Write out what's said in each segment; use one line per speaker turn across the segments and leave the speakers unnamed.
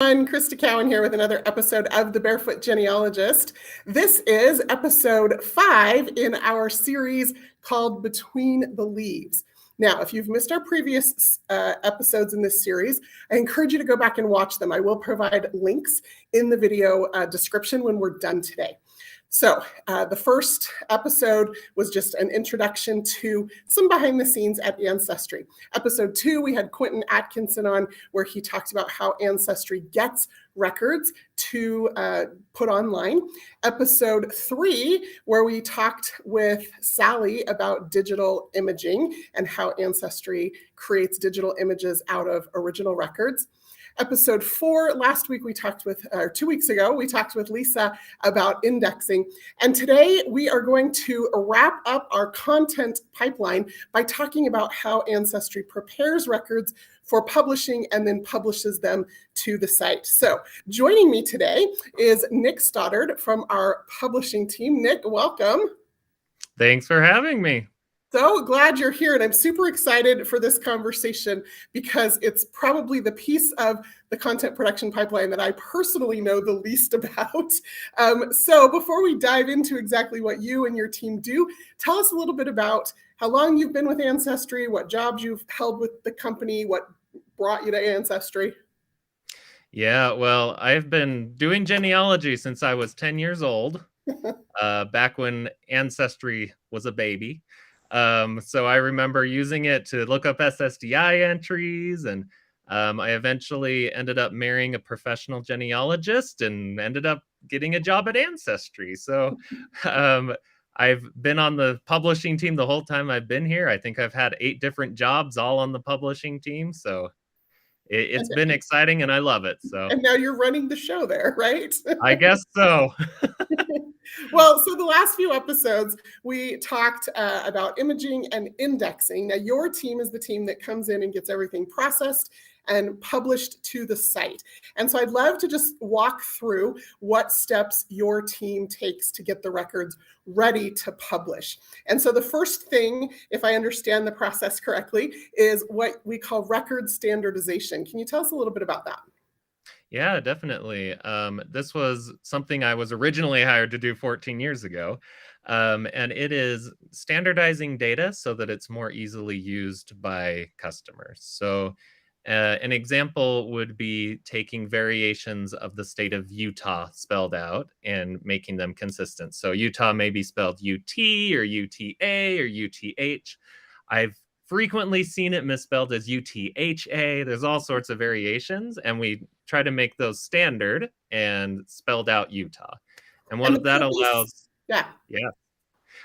I'm Crista Cowan here with another episode of the Barefoot Genealogist. This is episode 5 in our series called Between the Leaves. Now, if you've missed our previous episodes in this series, I encourage you to go back and watch them. I will provide links in the video description when we're done today. So the first episode was just an introduction to some behind the scenes at Ancestry. Episode 2, we had Quentin Atkinson on, where he talked about how Ancestry gets records to put online. Episode 3, where we talked with Sally about digital imaging and how Ancestry creates digital images out of original records. Episode 4, last week we talked with, or 2 weeks ago, we talked with Lisa about indexing. And today we are going to wrap up our content pipeline by talking about how Ancestry prepares records for publishing and then publishes them to the site. So joining me today is Nick Stoddard from our publishing team. Nick, welcome.
Thanks for having me.
So glad you're here, and I'm super excited for this conversation because it's probably the piece of the content production pipeline that I personally know the least about. So before we dive into exactly what you and your team do, tell us a little bit about how long you've been with Ancestry, what jobs you've held with the company, what brought you to Ancestry.
Yeah, well, I've been doing genealogy since I was 10 years old, back when Ancestry was a baby. So I remember using it to look up SSDI entries, and I eventually ended up marrying a professional genealogist and ended up getting a job at Ancestry. So I've been on the publishing team the whole time I've been here. I think I've had 8 different jobs all on the publishing team. So it's been exciting and I love it. So
And now you're running the show there, right?
I guess so.
Well, so the last few episodes, we talked about imaging and indexing. Now, your team is the team that comes in and gets everything processed and published to the site. And so I'd love to just walk through what steps your team takes to get the records ready to publish. And so the first thing, if I understand the process correctly, is what we call record standardization. Can you tell us a little bit about that?
Yeah, definitely. This was something I was originally hired to do 14 years ago. And it is standardizing data so that it's more easily used by customers. So an example would be taking variations of the state of Utah spelled out and making them consistent. So Utah may be spelled UT or UTA or UTH. I've frequently seen it misspelled as UTHA. There's all sorts of variations, and we try to make those standard and spelled out Utah. And what that allows,
yeah,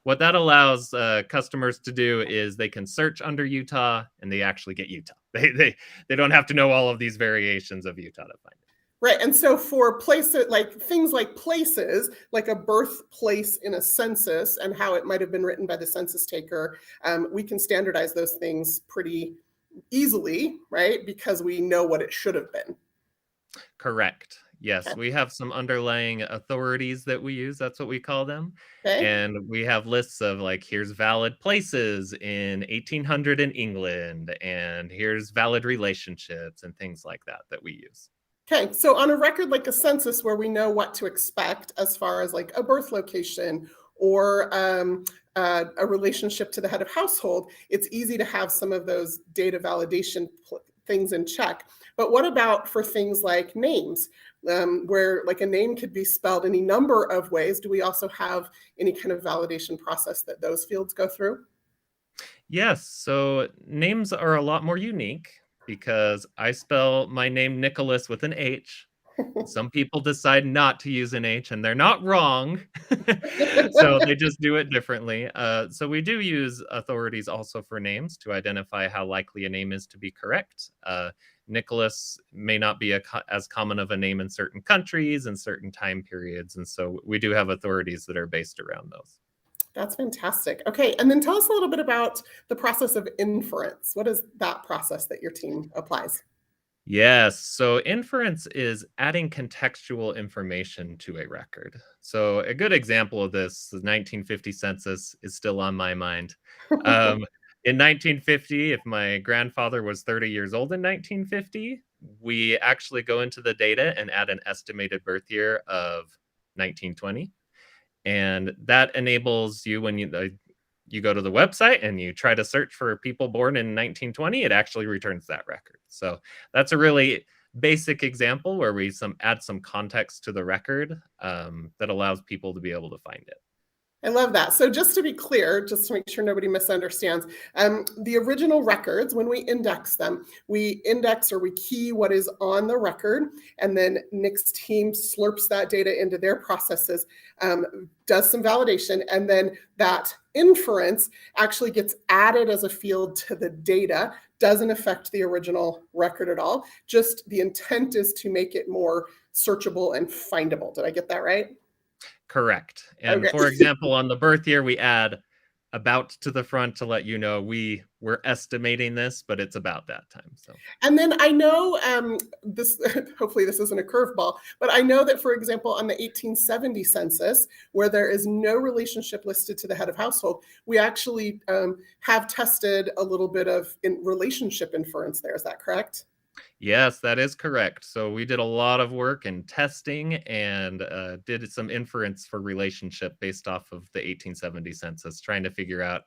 what that allows customers to do is they can search under Utah and they actually get Utah. They don't have to know all of these variations of Utah to find it.
Right. And so for places like things like places, like a birthplace in a census and how it might have been written by the census taker, we can standardize those things pretty easily, right? Because we know what it should have been.
Correct. Yes, we have some underlying authorities that we use. That's what we call them.
Okay.
And we have lists of like, here's valid places in 1800 in England, and here's valid relationships and things like that we use.
Okay, so on a record like a census where we know what to expect as far as like a birth location or a relationship to the head of household, it's easy to have some of those data validation things in check. But what about for things like names, where like a name could be spelled any number of ways? Do we also have any kind of validation process that those fields go through?
Yes, so names are a lot more unique because I spell my name Nicholas with an H. Some people decide not to use an H, and they're not wrong. So they just do it differently. So we do use authorities also for names to identify how likely a name is to be correct. Nicholas may not be as common of a name in certain countries and certain time periods. And so we do have authorities that are based around those.
That's fantastic. Okay, and then tell us a little bit about the process of inference. What is that process that your team applies?
Yes. So inference is adding contextual information to a record. So a good example of this, the 1950 census is still on my mind. In 1950, if my grandfather was 30 years old in 1950, we actually go into the data and add an estimated birth year of 1920. And that enables you, when you go to the website and you try to search for people born in 1920, it actually returns that record. So that's a really basic example where we add some context to the record that allows people to be able to find it.
I love that. So just to be clear, just to make sure nobody misunderstands, the original records, when we index them, we index or we key what is on the record, and then Nick's team slurps that data into their processes, does some validation, and then that inference actually gets added as a field to the data, doesn't affect the original record at all. Just the intent is to make it more searchable and findable. Did I get that right?
Correct. And
Okay.
for example, on the birth year, we add about to the front to let you know we're estimating this, but it's about that time. So,
and then I know this, hopefully this isn't a curveball, but I know that, for example, on the 1870 census, where there is no relationship listed to the head of household, we actually have tested a little bit of relationship inference there. Is that correct?
yes, that is correct. So we did a lot of work in testing and did some inference for relationship based off of the 1870 census, trying to figure out,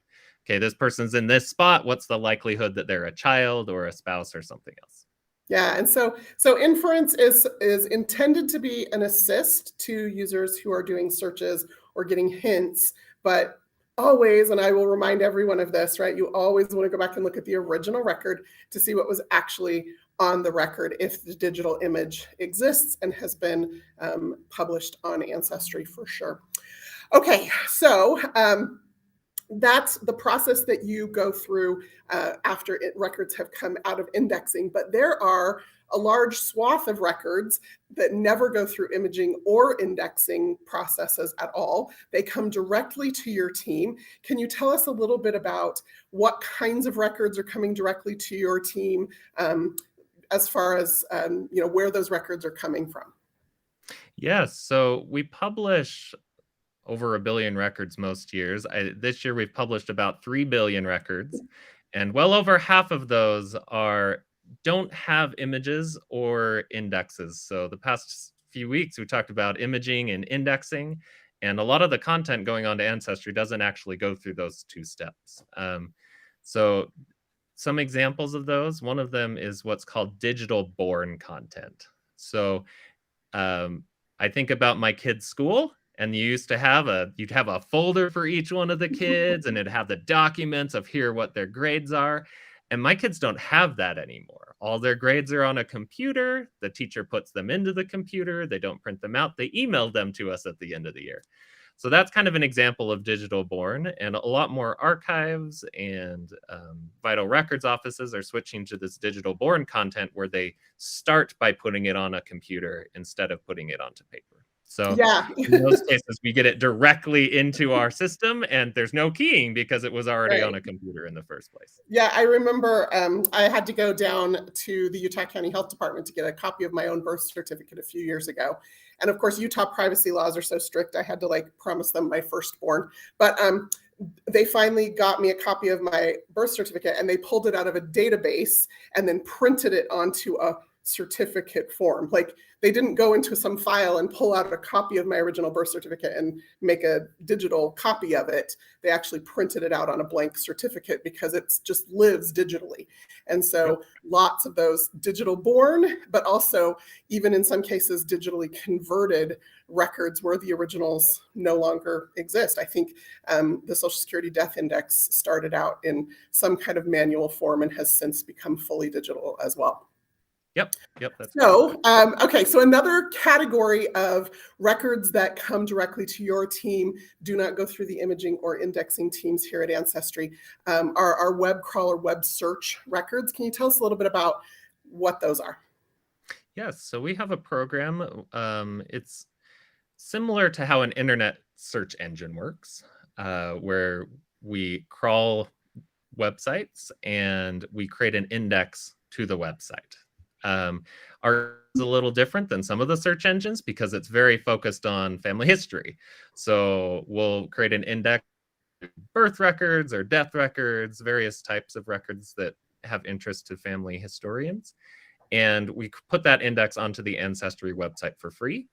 okay, this person's in this spot. What's the likelihood that they're a child or a spouse or something else?
Yeah, and so inference is intended to be an assist to users who are doing searches or getting hints, but always, and I will remind everyone of this, right? You always want to go back and look at the original record to see what was actually on the record if the digital image exists and has been published on Ancestry for sure. Okay, so that's the process that you go through after records have come out of indexing. But there are a large swath of records that never go through imaging or indexing processes at all. They come directly to your team. Can you tell us a little bit about what kinds of records are coming directly to your team, as far as where those records are coming from?
Yes. So we publish over 1 billion records most years. This year we've published about 3 billion records, and well over half of those don't have images or indexes. So the past few weeks we talked about imaging and indexing, and a lot of the content going on to Ancestry doesn't actually go through those two steps. So some examples of those, one of them is what's called digital born content. So I think about my kid's school, and you'd have a folder for each one of the kids, and it'd have the documents of here what their grades are. And my kids don't have that anymore. All their grades are on a computer. The teacher puts them into the computer. They don't print them out. They email them to us at the end of the year. So that's kind of an example of digital born, and a lot more archives and vital records offices are switching to this digital born content where they start by putting it on a computer instead of putting it onto paper. So
Yeah.
in those cases, we get it directly into our system, and there's no keying because it was already on a computer in the first place.
Yeah, I remember I had to go down to the Utah County Health Department to get a copy of my own birth certificate a few years ago. And of course, Utah privacy laws are so strict, I had to promise them my firstborn. But they finally got me a copy of my birth certificate, and they pulled it out of a database and then printed it onto a certificate form. They didn't go into some file and pull out a copy of my original birth certificate and make a digital copy of it. They actually printed it out on a blank certificate because it just lives digitally. And so lots of those digital born, but also even in some cases digitally converted records where the originals no longer exist. I think the Social Security Death Index started out in some kind of manual form and has since become fully digital as well.
Yep. That's
so, okay. So another category of records that come directly to your team, do not go through the imaging or indexing teams here at Ancestry, are our web crawl or web search records. Can you tell us a little bit about what those are?
Yes. So we have a program. It's similar to how an internet search engine works, where we crawl websites and we create an index to the website. Ours is a little different than some of the search engines because it's very focused on family history. So we'll create an index, birth records or death records, various types of records that have interest to family historians. And we put that index onto the Ancestry website for free.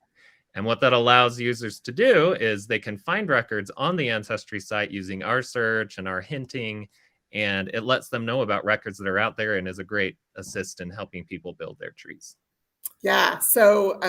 And what that allows users to do is they can find records on the Ancestry site using our search and our hinting, and it lets them know about records that are out there and is a great assist in helping people build their trees.
Yeah, so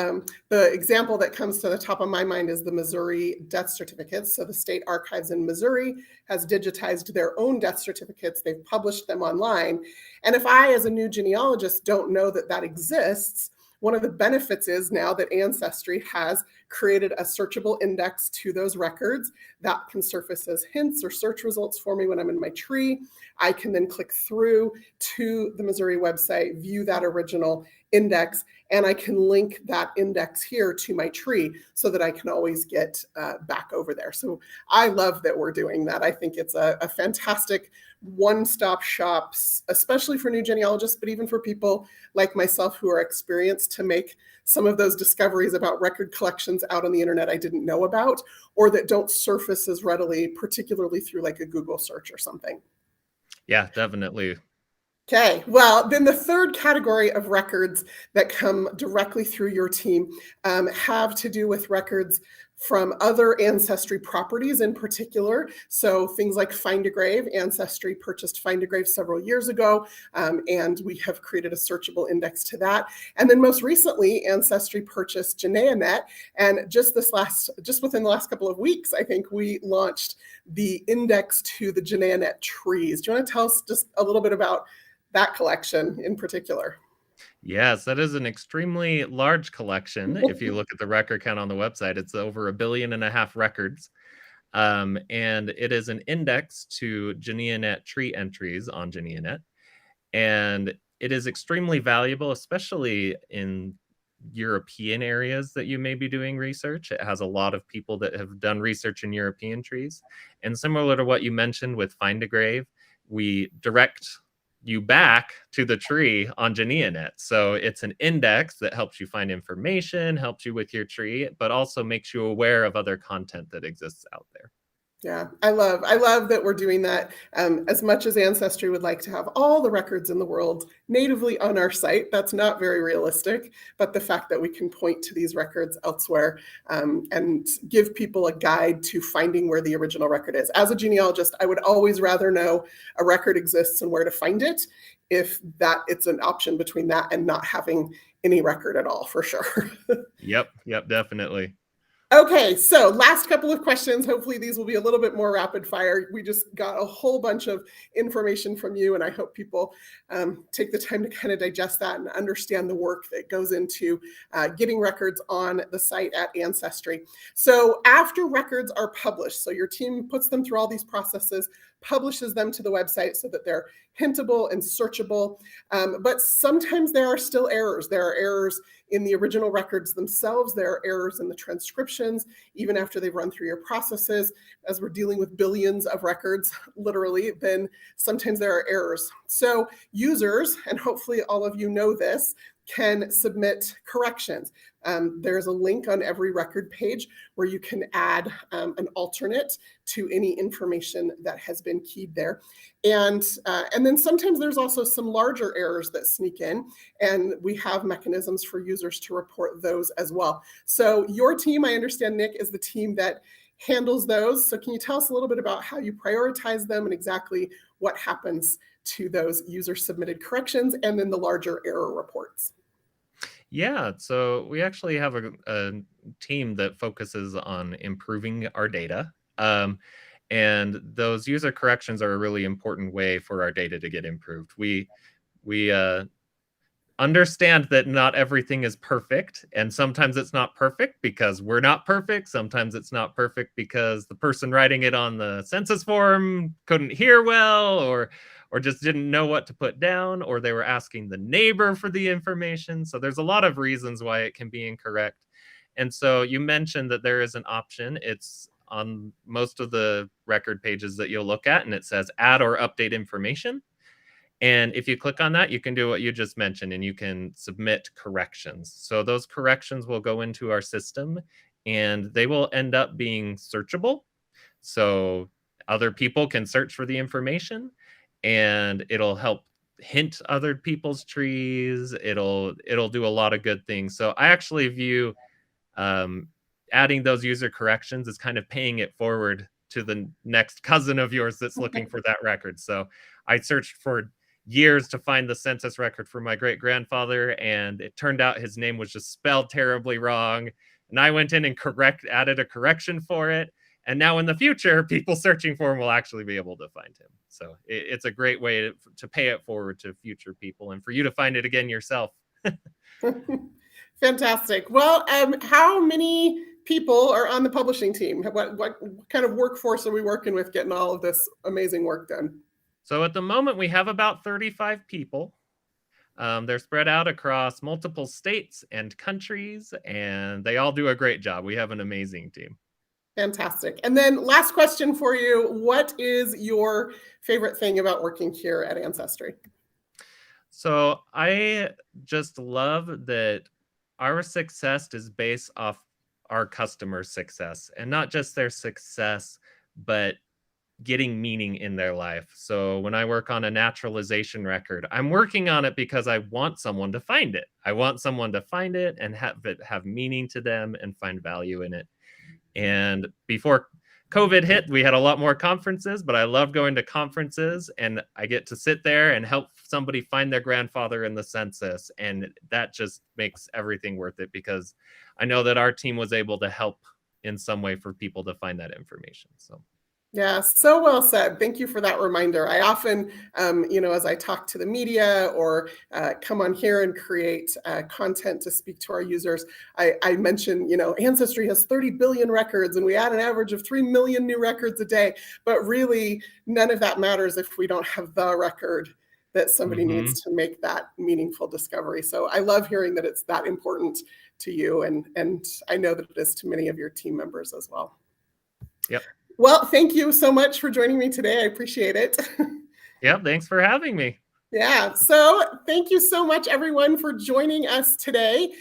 the example that comes to the top of my mind is the Missouri death certificates. So the state archives in Missouri has digitized their own death certificates. They've published them online. And if I, as a new genealogist, don't know that that exists, one of the benefits is now that Ancestry has created a searchable index to those records that can surface as hints or search results for me when I'm in my tree. I can then click through to the Missouri website, view that original index, and I can link that index here to my tree so that I can always get back over there. So I love that we're doing that. I think it's a fantastic one-stop shop, especially for new genealogists, but even for people like myself who are experienced, to make some of those discoveries about record collections out on the internet I didn't know about, or that don't surface as readily, particularly through like a Google search or something.
Yeah, definitely.
Okay, well, then the third category of records that come directly through your team have to do with records from other Ancestry properties in particular. So things like Find a Grave. Ancestry purchased Find a Grave several years ago, and we have created a searchable index to that. And then most recently, Ancestry purchased Geneanet, and just within the last couple of weeks, I think we launched the index to the Geneanet trees. Do you want to tell us just a little bit about that collection in particular?
Yes, that is an extremely large collection. If you look at the record count on the website, it's over 1.5 billion records. And it is an index to Geneanet tree entries on Geneanet. And it is extremely valuable, especially in European areas that you may be doing research. It has a lot of people that have done research in European trees. And similar to what you mentioned with Find a Grave, we direct you back to the tree on Geneanet. So it's an index that helps you find information, helps you with your tree, but also makes you aware of other content that exists out there.
Yeah, I love that we're doing that. As much as Ancestry would like to have all the records in the world natively on our site, that's not very realistic. But the fact that we can point to these records elsewhere and give people a guide to finding where the original record is. As a genealogist, I would always rather know a record exists and where to find it, if that it's an option between that and not having any record at all, for sure.
Yep, definitely.
Okay, so last couple of questions. Hopefully these will be a little bit more rapid fire. We just got a whole bunch of information from you, and I hope people take the time to kind of digest that and understand the work that goes into getting records on the site at Ancestry. So after records are published, so your team puts them through all these processes, publishes them to the website so that they're hintable and searchable, but sometimes there are still errors. There are errors in the original records themselves. There are errors in the transcriptions, even after they've run through your processes. As we're dealing with billions of records, literally, then sometimes there are errors. So users, and hopefully all of you know this, can submit corrections. There's a link on every record page where you can add an alternate to any information that has been keyed there. And then sometimes there's also some larger errors that sneak in, and we have mechanisms for users to report those as well. So your team, I understand, Nick, is the team that handles those. So can you tell us a little bit about how you prioritize them and exactly what happens to those user submitted corrections and then the larger error reports?
Yeah, so we actually have a team that focuses on improving our data. And those user corrections are a really important way for our data to get improved. We understand that not everything is perfect, and sometimes it's not perfect because we're not perfect. Sometimes it's not perfect because the person writing it on the census form couldn't hear well, or just didn't know what to put down, or they were asking the neighbor for the information. So there's a lot of reasons why it can be incorrect. And so you mentioned that there is an option. It's on most of the record pages that you'll look at, and it says add or update information. And if you click on that, you can do what you just mentioned, and you can submit corrections. So those corrections will go into our system, and they will end up being searchable. So other people can search for the information, and it'll help hint other people's trees. It'll do a lot of good things. So I actually view adding those user corrections as kind of paying it forward to the next cousin of yours that's looking for that record. So I searched for years to find the census record for my great grandfather, and it turned out his name was just spelled terribly wrong. And I went in and added a correction for it. And now in the future, people searching for him will actually be able to find him. So it's a great way to pay it forward to future people and for you to find it again yourself.
Fantastic. Well, how many people are on the publishing team? What kind of workforce are we working with getting all of this amazing work done?
So at the moment, we have about 35 people. They're spread out across multiple states and countries, and they all do a great job. We have an amazing team.
Fantastic. And then last question for you. What is your favorite thing about working here at Ancestry?
So I just love that our success is based off our customer success, and not just their success, but getting meaning in their life. So when I work on a naturalization record, I'm working on it because I want someone to find it. I want someone to find it and have it have meaning to them and find value in it. And before COVID hit, we had a lot more conferences, but I love going to conferences, and I get to sit there and help somebody find their grandfather in the census. And that just makes everything worth it, because I know that our team was able to help in some way for people to find that information. So.
Yeah, so well said. Thank you for that reminder. I often, as I talk to the media or come on here and create content to speak to our users, I mention, Ancestry has 30 billion records and we add an average of 3 million new records a day. But really, none of that matters if we don't have the record that somebody needs to make that meaningful discovery. So I love hearing that it's that important to you. And I know that it is to many of your team members as well.
Yep.
Well, thank you so much for joining me today. I appreciate it.
Yeah, thanks for having me.
Yeah, so thank you so much, everyone, for joining us today.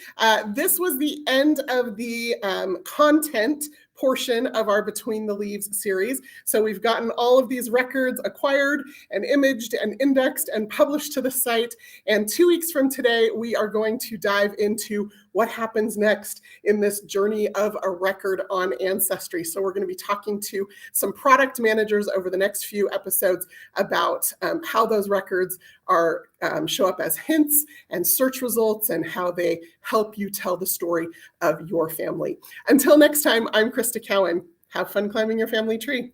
This was the end of the content portion of our Between the Leaves series. So we've gotten all of these records acquired and imaged and indexed and published to the site. And 2 weeks from today, we are going to dive into what happens next in this journey of a record on Ancestry. So we're going to be talking to some product managers over the next few episodes about how those records are show up as hints and search results and how they help you tell the story of your family. Until next time, I'm Crista Cowan. Have fun climbing your family tree.